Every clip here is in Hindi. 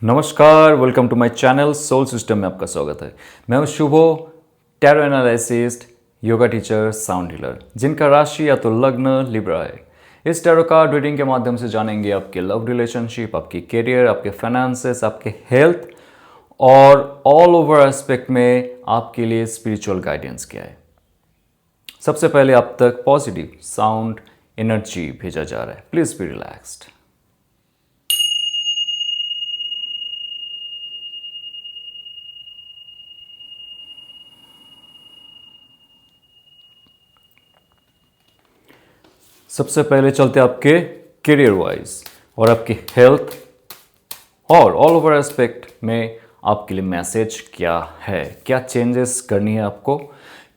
नमस्कार, welcome to my channel soul system में आपका स्वागत है। मैं हूं Shubho, tarot analyst, yoga teacher, sound healer, जिनका राशि या तो लग्न लिब्रा है। इस टैरो कार्ड रीडिंग के माध्यम से जानेंगे आपके लव रिलेशनशिप, आपकी करियर, आपके फाइनेंसेस, आपके हेल्थ और ऑल ओवर एस्पेक्ट में आपके लिए स्पिरिचुअल गाइडेंस क्या है। सबसे पहले आप तक पॉजिटिव साउंड एनर्जी भेजा जा रहा है। Please be relaxed. सबसे पहले चलते आपके करियर वाइज और आपकी हेल्थ और ऑल ओवर एस्पेक्ट में आपके लिए मैसेज क्या है, क्या चेंजेस करनी है आपको,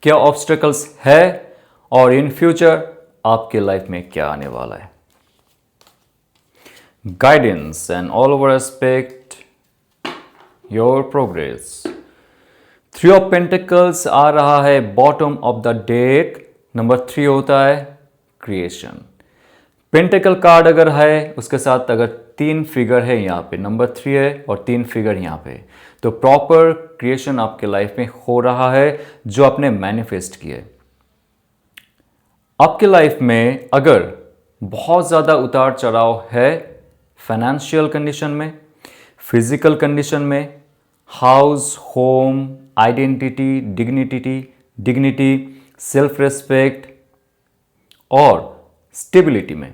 क्या ऑब्स्टेकल्स है और इन फ्यूचर आपके लाइफ में क्या आने वाला है। Guidance and all over aspect your progress. Three of pentacles आ रहा है bottom of the deck. Number 3 होता है क्रिएशन। पेंटिकल कार्ड अगर है उसके साथ अगर 3 फिगर है यहाँ पे, नंबर 3 है और 3 फिगर यहाँ पे, तो प्रॉपर क्रिएशन आपके लाइफ में हो रहा है जो आपने मैनिफेस्ट किया है। आपके लाइफ में अगर बहुत ज़्यादा उतार चढ़ाव है फाइनेंशियल कंडीशन में, फिजिकल कंडीशन में, house, home, identity, dignity, self respect और स्टेबिलिटी में,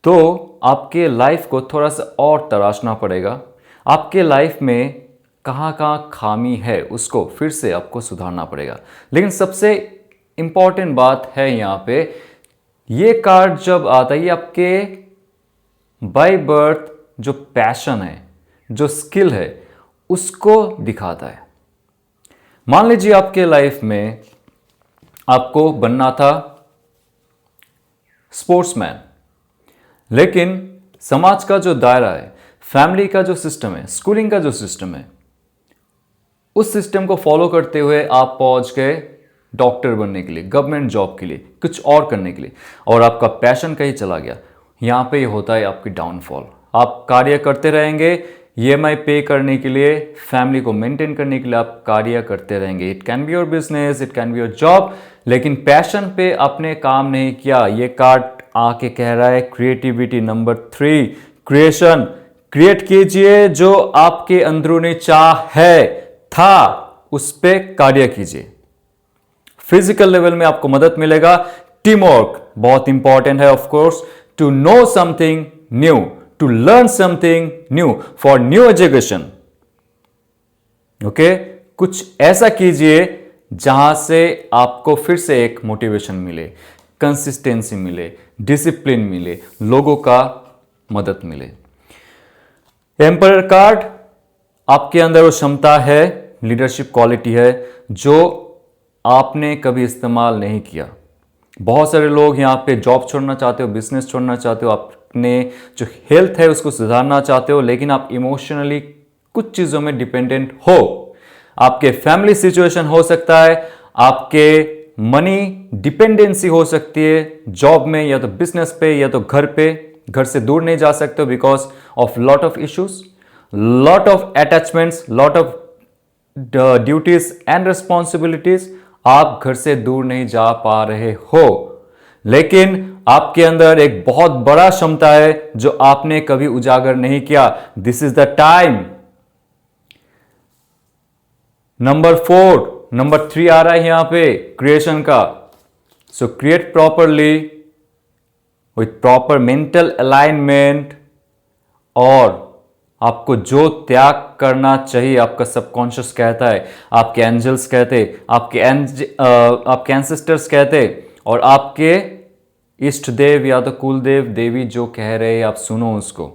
तो आपके लाइफ को थोड़ा सा और तराशना पड़ेगा। आपके लाइफ में कहाँ कहाँ खामी है उसको फिर से आपको सुधारना पड़ेगा। लेकिन सबसे इंपॉर्टेंट बात है यहाँ पे, ये कार्ड जब आता है ये आपके बाय बर्थ जो पैशन है, जो स्किल है, उसको दिखाता है। मान लीजिए आपके लाइफ में आपको बनना था स्पोर्ट्समैन, लेकिन समाज का जो दायरा है, फैमिली का जो सिस्टम है, स्कूलिंग का जो सिस्टम है, उस सिस्टम को फॉलो करते हुए आप पहुंच गए डॉक्टर बनने के लिए, गवर्नमेंट जॉब के लिए, कुछ और करने के लिए, और आपका पैशन कहीं चला गया। यहां पे होता है आपकी डाउनफॉल। आप कार्य करते रहेंगे, ईएमआई पे करने के लिए, फैमिली को मेंटेन करने के लिए आप कार्य करते रहेंगे। It can be your business, it can be your job, लेकिन पैशन पे आपने काम नहीं किया। ये कार्ड आके कह रहा है क्रिएटिविटी। Number 3 creation. क्रिएट कीजिए जो आपके अंदरूनी चाह है, था, उस पे कार्य कीजिए। फिजिकल लेवल में आपको मदद मिलेगा। टीम वर्क बहुत इंपॉर्टेंट है, of course, to know something new, to learn something new, for new education. Okay, कुछ ऐसा कीजिए जहां से आपको फिर से एक मोटिवेशन मिले, कंसिस्टेंसी मिले, डिसिप्लिन मिले, लोगों का मदद मिले। एम्परर कार्ड, आपके अंदर वो क्षमता है, लीडरशिप क्वालिटी है जो आपने कभी इस्तेमाल नहीं किया। बहुत सारे लोग यहाँ पे जॉब छोड़ना चाहते हो, बिजनेस छोड़ना चाहते हो, अपने जो हेल्थ है उसको सुधारना चाहते हो, लेकिन आप इमोशनली कुछ चीज़ों में डिपेंडेंट हो। आपके फैमिली सिचुएशन हो सकता है, आपके मनी डिपेंडेंसी हो सकती है, जॉब में या तो बिजनेस पे या तो घर पे, घर से दूर नहीं जा सकते हो because of lot of issues, lot of attachments, lot of duties and responsibilities. आप घर से दूर नहीं जा पा रहे हो, लेकिन आपके अंदर एक बहुत बड़ा क्षमता है जो आपने कभी उजागर नहीं किया। This is the time. Number 4, number 3 आ रहा है यहां पे क्रिएशन का। सो create properly with proper mental alignment, और आपको जो त्याग करना चाहिए, आपका सबकॉन्शियस कहता है, आपके एंजल्स कहते, आपके एंसेस्टर्स कहते, और आपके इष्ट देव या तो कुल देव देवी जो कह रहे हैं आप सुनो उसको।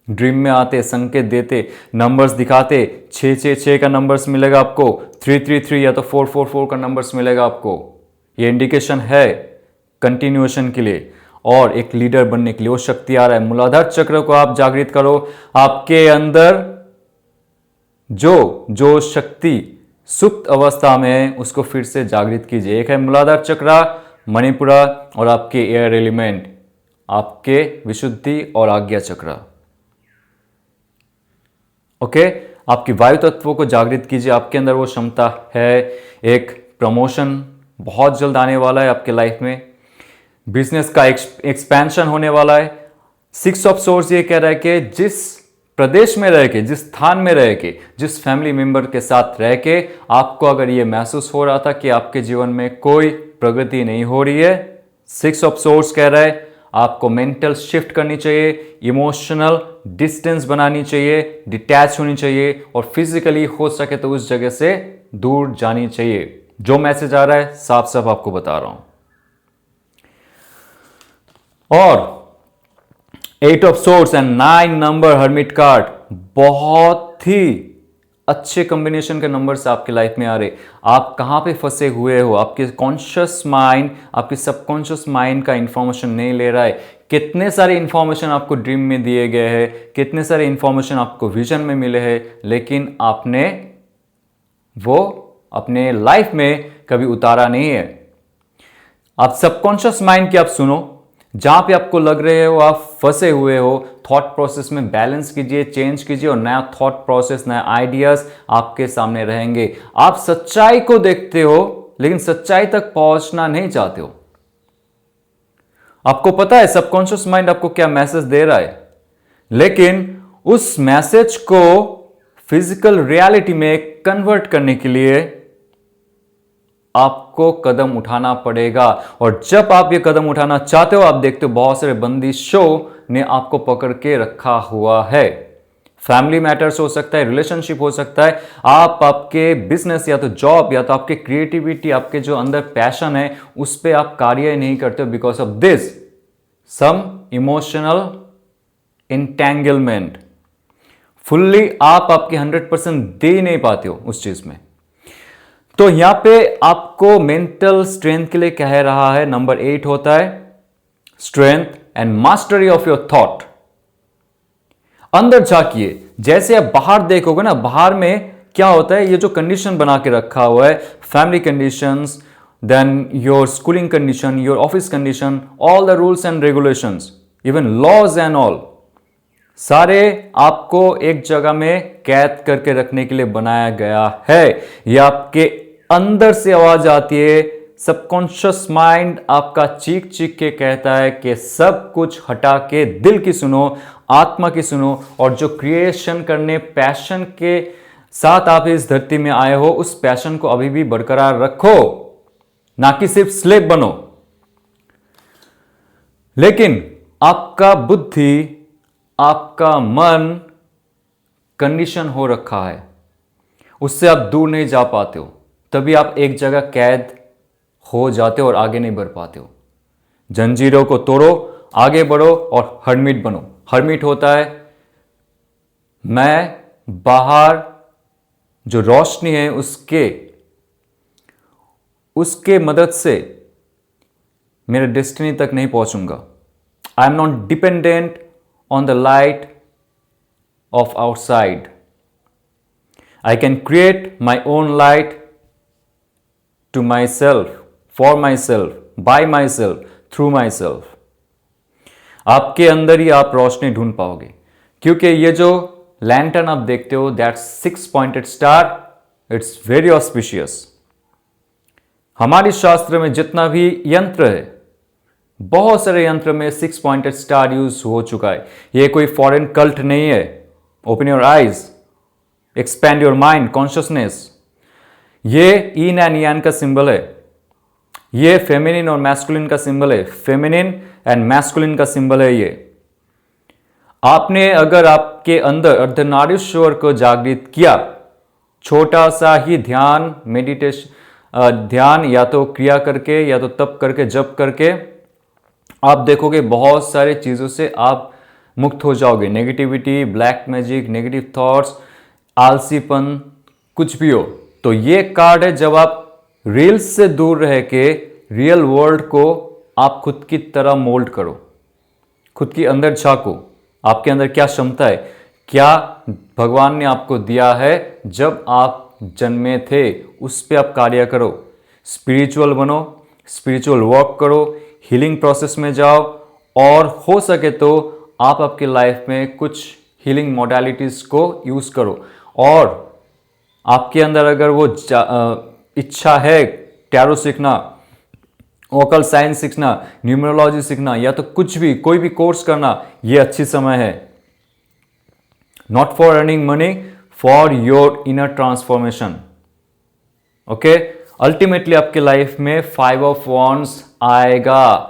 ड्रीम में आते, संकेत देते, नंबर्स दिखाते, 666 का नंबर्स मिलेगा आपको, 333 या तो 444 का नंबर्स मिलेगा आपको। ये इंडिकेशन है कंटिन्यूएशन के लिए और एक लीडर बनने के लिए। वो शक्ति आ रहा है। मूलाधार चक्र को आप जागृत करो। आपके अंदर जो शक्ति सुप्त अवस्था में है उसको फिर से जागृत कीजिए। एक है मूलाधार चक्र, मणिपुरा, और आपके एयर एलिमेंट, आपके विशुद्धि और आज्ञा चक्र। ओके, आपकी वायु तत्वों को जागृत कीजिए। आपके अंदर वो क्षमता है। एक प्रमोशन बहुत जल्द आने वाला है आपके लाइफ में। बिजनेस का एक्सपेंशन होने वाला है। 6 ऑफ सोर्स ये कह रहा है कि जिस प्रदेश में रह के, जिस स्थान में रह के, जिस फैमिली मेंबर के साथ रह के आपको अगर ये महसूस हो रहा था कि आपके जीवन में कोई प्रगति नहीं हो रही है, 6 ऑफ सोर्स कह रहा है आपको मेंटल शिफ्ट करनी चाहिए, इमोशनल डिस्टेंस बनानी चाहिए, डिटैच होनी चाहिए और फिजिकली हो सके तो उस जगह से दूर जानी चाहिए। जो मैसेज आ रहा है साफ साफ आपको बता रहा हूं। और 8 of source and 9 number hermit card, बहुत ही अच्छे कॉम्बिनेशन के नंबर्स आपके लाइफ में आ रहे। आप कहां पे फंसे हुए हो? आपके कॉन्शियस माइंड, आपके सबकॉन्शियस माइंड का इंफॉर्मेशन नहीं ले रहा है। कितने सारे इंफॉर्मेशन आपको ड्रीम में दिए गए हैं, कितने सारे इंफॉर्मेशन आपको विजन में मिले हैं, लेकिन आपने वो अपने लाइफ में कभी उतारा नहीं है। आप सबकॉन्शियस माइंड की आप सुनो, जहां पे आपको लग रहे हो आप फंसे हुए हो, थॉट प्रोसेस में बैलेंस कीजिए, चेंज कीजिए और नया थॉट प्रोसेस, नया आइडियाज आपके सामने रहेंगे। आप सच्चाई को देखते हो लेकिन सच्चाई तक पहुंचना नहीं चाहते हो। आपको पता है सबकॉन्शियस माइंड आपको क्या मैसेज दे रहा है, लेकिन उस मैसेज को फिजिकल रियलिटी में कन्वर्ट करने के लिए आपको कदम उठाना पड़ेगा। और जब आप ये कदम उठाना चाहते हो, आप देखते हो बहुत सारे बंदिशों ने आपको पकड़ के रखा हुआ है। फैमिली मैटर्स हो सकता है, रिलेशनशिप हो सकता है, आप आपके बिजनेस या तो जॉब या तो आपके क्रिएटिविटी, आपके जो अंदर पैशन है उस पर आप कार्य नहीं करते हो because of this some emotional entanglement. Fully आप आपके 100% दे नहीं पाते हो उस चीज में। तो यहां पे आपको मेंटल स्ट्रेंथ के लिए कह रहा है, नंबर 8 होता है strength and mastery of your thought. अंदर झांकिए, जैसे आप बाहर देखोगे ना, बाहर में क्या होता है, ये जो कंडीशन बना के रखा हुआ है, family conditions, then your schooling condition, your office condition, all the rules and regulations, even laws and all, सारे आपको एक जगह में कैद करके रखने के लिए बनाया गया है। ये आपके अंदर से आवाज आती है, सबकॉन्शियस माइंड आपका चीख चीख के कहता है कि सब कुछ हटा के दिल की सुनो, आत्मा की सुनो और जो क्रिएशन करने पैशन के साथ आप इस धरती में आए हो उस पैशन को अभी भी बरकरार रखो, ना कि सिर्फ स्लेव बनो। लेकिन आपका बुद्धि, आपका मन कंडीशन हो रखा है, उससे आप दूर नहीं जा पाते हो, तभी आप एक जगह कैद हो जाते हो और आगे नहीं बढ़ पाते हो। जंजीरों को तोड़ो, आगे बढ़ो और हर्मिट बनो। हर्मिट होता है मैं बाहर जो रोशनी है उसके मदद से मेरे डेस्टिनी तक नहीं पहुंचूंगा। I am not dependent on the light of outside. I can create my own light to myself, for myself, by myself, through myself. आपके अंदर ही आप रोशनी ढूंढ पाओगे, क्योंकि ये जो लैंटर्न आप देखते हो, that 6 pointed star, it's very auspicious. हमारे शास्त्र में जितना भी यंत्र है, बहुत सारे यंत्र में 6 पॉइंटेड स्टार यूज हो चुका है। ये कोई फॉरेन कल्ट नहीं है। Open your eyes, expand your mind, consciousness. ये इन एंड यान का सिंबल है, ये फेमिनिन और मैस्कुलिन का सिंबल है, फेमिनिन एंड मैस्कुलिन का सिंबल है। ये आपने अगर आपके अंदर अर्धनारीश्वर को जागृत किया, छोटा सा ही ध्यान, मेडिटेशन, ध्यान या तो क्रिया करके या तो तप करके, जप करके, आप देखोगे बहुत सारे चीजों से आप मुक्त हो जाओगे। Negativity, black magic, negative thoughts, आलसीपन, कुछ भी हो। तो ये कार्ड है, जब आप रील्स से दूर रह के रियल वर्ल्ड को आप खुद की तरह मोल्ड करो, खुद के अंदर झांको, आपके अंदर क्या क्षमता है, क्या भगवान ने आपको दिया है जब आप जन्मे थे, उस पर आप कार्य करो। स्पिरिचुअल बनो, स्पिरिचुअल वर्क करो, हीलिंग प्रोसेस में जाओ और हो सके तो आप आपकी लाइफ में कुछ हीलिंग मोडालिटीज को यूज करो। और आपके अंदर अगर वो इच्छा है टैरो सीखना, ओकल साइंस सीखना, न्यूमरोलॉजी सीखना, या तो कुछ भी कोई भी कोर्स करना, ये अच्छी समय है। Not for earning money, for your inner transformation. Okay, ultimately आपके लाइफ में 5 ऑफ वॉन्ड्स आएगा।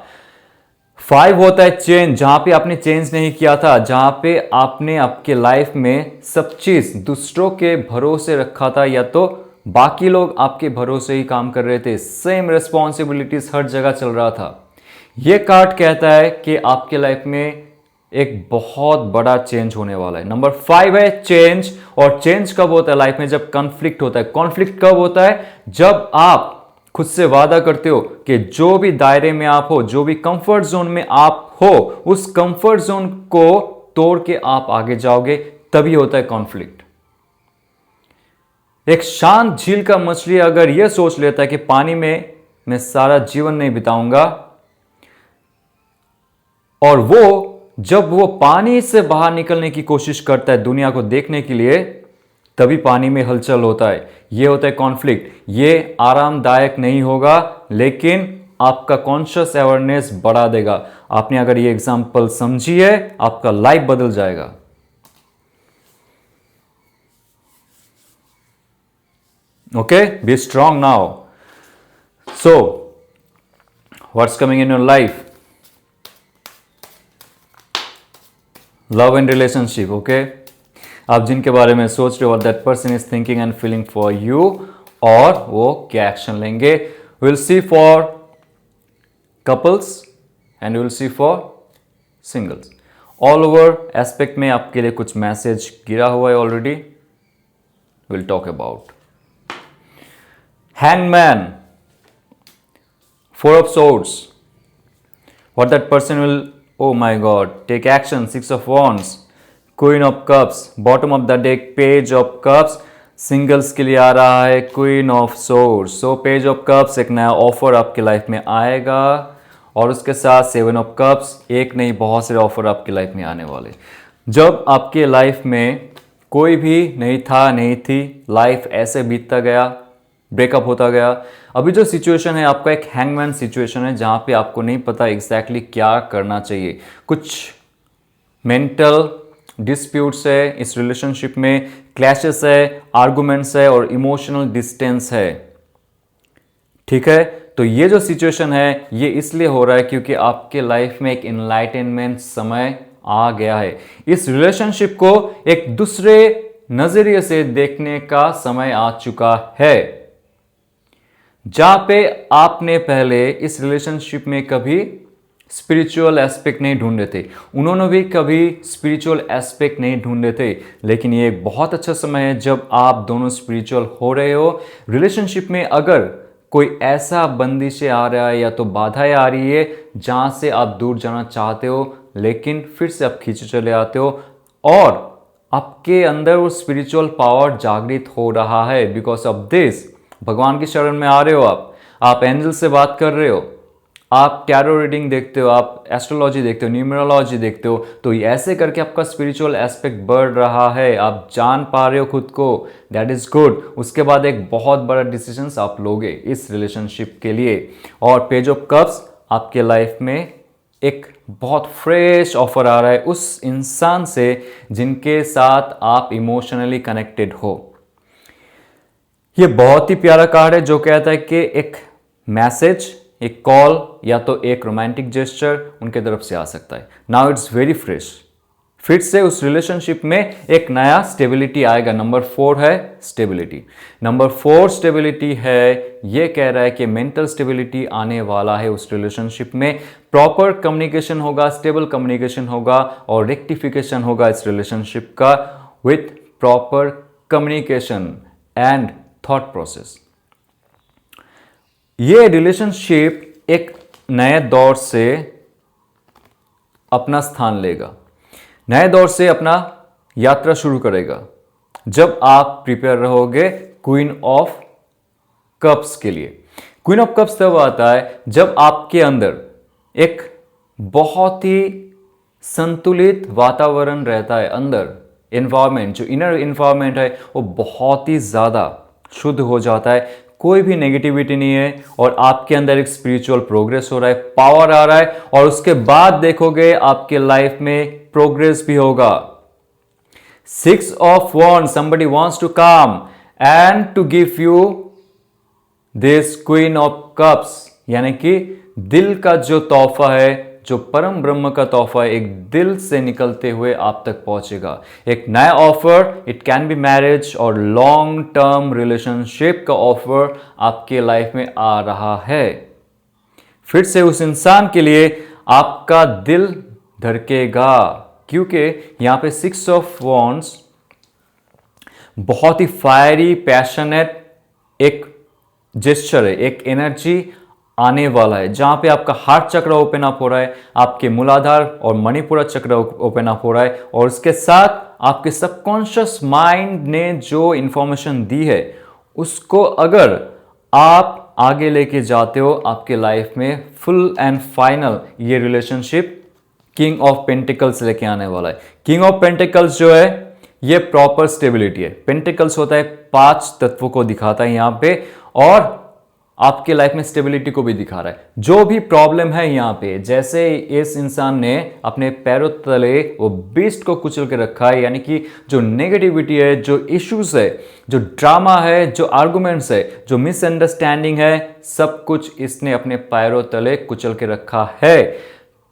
5 होता है चेंज, जहां पे आपने चेंज नहीं किया था, जहां पे आपने आपके लाइफ में सब चीज दूसरों के भरोसे रखा था, या तो बाकी लोग आपके भरोसे ही काम कर रहे थे, सेम रिस्पॉन्सिबिलिटीज हर जगह चल रहा था। यह कार्ड कहता है कि आपके लाइफ में एक बहुत बड़ा चेंज होने वाला है। नंबर 5 है चेंज। और चेंज कब होता है लाइफ में? जब कॉन्फ्लिक्ट होता है। कॉन्फ्लिक्ट कब होता है? जब आप खुद से वादा करते हो कि जो भी दायरे में आप हो, जो भी कंफर्ट जोन में आप हो, उस कंफर्ट जोन को तोड़ के आप आगे जाओगे, तभी होता है कॉन्फ्लिक्ट। एक शांत झील का मछली अगर यह सोच लेता है कि पानी में मैं सारा जीवन नहीं बिताऊंगा, और वो जब वो पानी से बाहर निकलने की कोशिश करता है दुनिया को देखने के लिए, तभी पानी में हलचल होता है। यह होता है कॉन्फ्लिक्ट। ये आरामदायक नहीं होगा, लेकिन आपका कॉन्शियस अवेयरनेस बढ़ा देगा। आपने अगर ये एग्जांपल समझी है, आपका लाइफ बदल जाएगा। Okay, B strong now. So what's coming in your life? Love and relationship. Okay, आप जिनके बारे में सोच रहे हो, that person is thinking and feeling for you, और वो क्या एक्शन लेंगे। Will see for couples and will see for singles. All over aspect में आपके लिए कुछ मैसेज गिरा हुआ है already, will talk about. Hangman, 4 of swords. What that person will, oh my god, take action, 6 of wands, Queen of cups, bottom of the deck, Page of cups, singles के लिए आ रहा है queen of swords. So page of cups, एक नया ऑफर आपके लाइफ में आएगा, और उसके साथ 7 ऑफ कप्स, एक नहीं बहुत सारे ऑफर आपकी लाइफ में आने वाले। जब आपके लाइफ में कोई भी नहीं था, नहीं थी, लाइफ ऐसे बीतता गया, ब्रेकअप होता गया। अभी जो सिचुएशन है आपका एक हैंगमैन सिचुएशन है, जहां पे आपको नहीं पता एग्जैक्टली क्या करना चाहिए। कुछ मेंटल डिस्प्यूट्स है इस रिलेशनशिप में, क्लैशेस है, आर्गुमेंट्स है, और इमोशनल डिस्टेंस है। ठीक है, तो ये जो सिचुएशन है ये इसलिए हो रहा है क्योंकि आपके लाइफ में एक इनलाइटनमेंट समय आ गया है। इस रिलेशनशिप को एक दूसरे नजरिए से देखने का समय आ चुका है। जहां पे आपने पहले इस रिलेशनशिप में कभी स्पिरिचुअल एस्पेक्ट नहीं ढूंढे थे, उन्होंने भी कभी स्पिरिचुअल एस्पेक्ट नहीं ढूंढे थे, लेकिन ये एक बहुत अच्छा समय है जब आप दोनों स्पिरिचुअल हो रहे हो। रिलेशनशिप में अगर कोई ऐसा बंदिशें आ रहा है या तो बाधाएं आ रही है जहां से आप दूर जाना चाहते हो, लेकिन फिर से आप खींचे चले आते हो, और आपके अंदर वो स्पिरिचुअल पावर जागृत हो रहा है। बिकॉज ऑफ दिस भगवान की शरण में आ रहे हो, आप एंजल से बात कर रहे हो, आप टैरो रीडिंग देखते हो, आप एस्ट्रोलॉजी देखते हो, न्यूमरोलॉजी देखते हो, तो ऐसे करके आपका स्पिरिचुअल एस्पेक्ट बढ़ रहा है, आप जान पा रहे हो खुद को, दैट इज गुड। उसके बाद एक बहुत बड़ा डिसीजन आप लोगे इस रिलेशनशिप के लिए। और पेज ऑफ कप्स, आपके लाइफ में एक बहुत फ्रेश ऑफर आ रहा है उस इंसान से जिनके साथ आप इमोशनली कनेक्टेड हो। ये बहुत ही प्यारा कार्ड है जो कहता है कि एक मैसेज, एक कॉल, या तो एक रोमांटिक जेस्चर उनके तरफ से आ सकता है। नाउ इट्स वेरी फ्रेश, फिर से उस रिलेशनशिप में एक नया स्टेबिलिटी आएगा। नंबर 4 है स्टेबिलिटी। नंबर 4 स्टेबिलिटी है, ये कह रहा है कि मेंटल स्टेबिलिटी आने वाला है उस रिलेशनशिप में। प्रॉपर कम्युनिकेशन होगा, स्टेबल कम्युनिकेशन होगा, और रेक्टिफिकेशन होगा इस रिलेशनशिप का with proper communication and thought process. ये रिलेशनशिप एक नए दौर से अपना स्थान लेगा, नए दौर से अपना यात्रा शुरू करेगा जब आप प्रिपेयर रहोगे क्वीन ऑफ कप्स के लिए। क्वीन ऑफ कप्स तब आता है जब आपके अंदर एक बहुत ही संतुलित वातावरण रहता है अंदर, एनवायरनमेंट, जो इनर एनवायरनमेंट है वो बहुत ही ज़्यादा शुद्ध हो जाता है, कोई भी नेगेटिविटी नहीं है और आपके अंदर एक स्पिरिचुअल प्रोग्रेस हो रहा है, पावर आ रहा है और उसके बाद देखोगे आपके लाइफ में प्रोग्रेस भी होगा। 6 of Wands, somebody wants to come and to give you this Queen of Cups, यानी कि दिल का जो तोहफा है, जो परम ब्रह्म का तोहफा है, एक दिल से निकलते हुए आप तक पहुंचेगा। एक नया offer, it can be marriage और लॉन्ग टर्म रिलेशनशिप का ऑफर आपके लाइफ में आ रहा है। फिर से उस इंसान के लिए आपका दिल धड़केगा, क्योंकि यहां पे 6 of Wands बहुत ही फायरी, पैशनेट एक जेस्चर है, एक एनर्जी आने वाला है, जहां पे आपका हार्ट चक्र ओपन अप हो रहा है, आपके मूलाधार और मणिपुरा चक्र ओपन अप हो रहा है और उसके साथ आपके सबकॉन्शियस माइंड ने जो इंफॉर्मेशन दी है उसको अगर आप आगे लेके जाते हो, आपके लाइफ में फुल एंड फाइनल ये रिलेशनशिप किंग ऑफ पेंटिकल्स लेके आने वाला है। किंग ऑफ पेंटिकल्स जो है ये प्रॉपर स्टेबिलिटी है। पेंटिकल्स होता है 5 तत्वों को दिखाता है यहां पे और आपके लाइफ में स्टेबिलिटी को भी दिखा रहा है। जो भी प्रॉब्लम है यहां पे, जैसे इस इंसान ने अपने पैरों तले वो बीस्ट को कुचल के रखा है, यानी कि जो नेगेटिविटी है, जो इश्यूज है, जो ड्रामा है, जो आर्गुमेंट्स है, जो मिसअंडरस्टैंडिंग है, सब कुछ इसने अपने पैरों तले कुचल के रखा है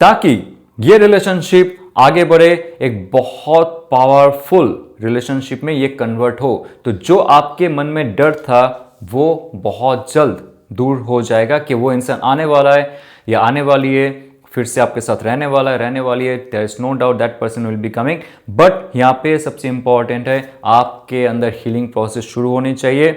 ताकि ये रिलेशनशिप आगे बढ़े, एक बहुत पावरफुल रिलेशनशिप में ये कन्वर्ट हो। तो जो आपके मन में डर था वो बहुत जल्द दूर हो जाएगा कि वो इंसान आने वाला है या आने वाली है, फिर से आपके साथ रहने वाला है, रहने वाली है। There is no doubt that person will be coming. But यहाँ पे सबसे इंपॉर्टेंट है आपके अंदर हीलिंग प्रोसेस शुरू होनी चाहिए।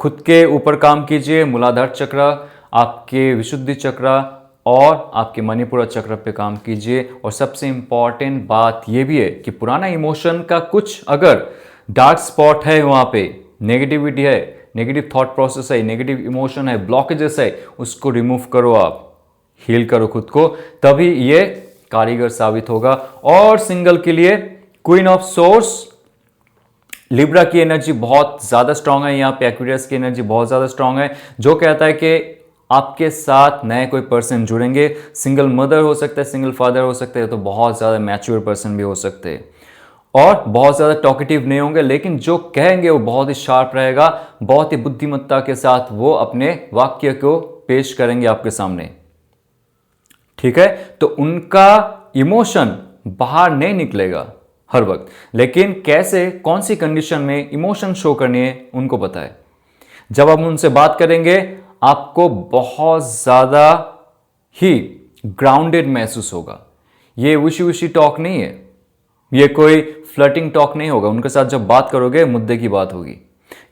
खुद के ऊपर काम कीजिए, मूलाधार चक्र, आपके विशुद्धि चक्र और आपके मणिपुरा चक्र पे काम कीजिए। और सबसे इंपॉर्टेंट बात यह भी है कि पुराना इमोशन का कुछ अगर डार्क स्पॉट है, वहां पे नेगेटिविटी है, नेगेटिव थॉट प्रोसेस है, नेगेटिव इमोशन है, ब्लॉकेजेस है, उसको रिमूव करो, आप हील करो खुद को, तभी ये कारीगर साबित होगा। और सिंगल के लिए क्वीन ऑफ सोर्स, लिब्रा की एनर्जी बहुत ज्यादा स्ट्रांग है यहाँ पे, एक्वेरियस की एनर्जी बहुत ज्यादा स्ट्रांग है, जो कहता है कि आपके साथ नए कोई पर्सन जुड़ेंगे। सिंगल मदर हो सकता है, सिंगल फादर हो सकते हैं, तो बहुत ज्यादा मैच्योर पर्सन भी हो सकते हैं और बहुत ज़्यादा टॉकेटिव नहीं होंगे, लेकिन जो कहेंगे वो बहुत ही शार्प रहेगा, बहुत ही बुद्धिमत्ता के साथ वो अपने वाक्य को पेश करेंगे आपके सामने। ठीक है, तो उनका इमोशन बाहर नहीं निकलेगा हर वक्त, लेकिन कैसे, कौन सी कंडीशन में इमोशन शो करनी है उनको पता है। जब आप उनसे बात करेंगे आपको बहुत ज़्यादा ही ग्राउंडेड महसूस होगा। ये विशी विशी टॉक नहीं है, ये कोई फ्लर्टिंग टॉक नहीं होगा। उनके साथ जब बात करोगे मुद्दे की बात होगी,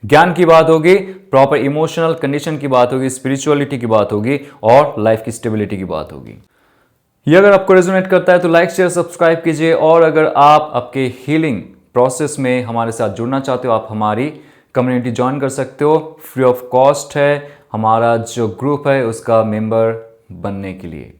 ज्ञान की बात होगी, प्रॉपर इमोशनल कंडीशन की बात होगी, स्पिरिचुअलिटी की बात होगी और लाइफ की स्टेबिलिटी की बात होगी। ये अगर आपको रेजोनेट करता है तो लाइक शेयर सब्सक्राइब कीजिए। और अगर आप आपके हीलिंग प्रोसेस में हमारे साथ जुड़ना चाहते हो, आप हमारी कम्युनिटी ज्वाइन कर सकते हो, फ्री ऑफ कॉस्ट है। हमारा जो ग्रुप है उसका मेंबर बनने के लिए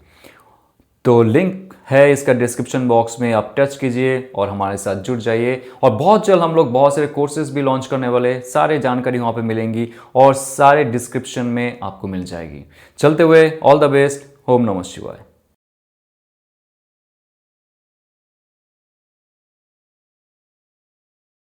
तो लिंक है इसका डिस्क्रिप्शन बॉक्स में, आप टच कीजिए और हमारे साथ जुड़ जाइए। और बहुत जल्द हम लोग बहुत सारे कोर्सेज भी लॉन्च करने वाले, सारे जानकारी वहाँ पे मिलेंगी और सारे डिस्क्रिप्शन में आपको मिल जाएगी। चलते हुए ऑल द बेस्ट, ओम नमः शिवाय।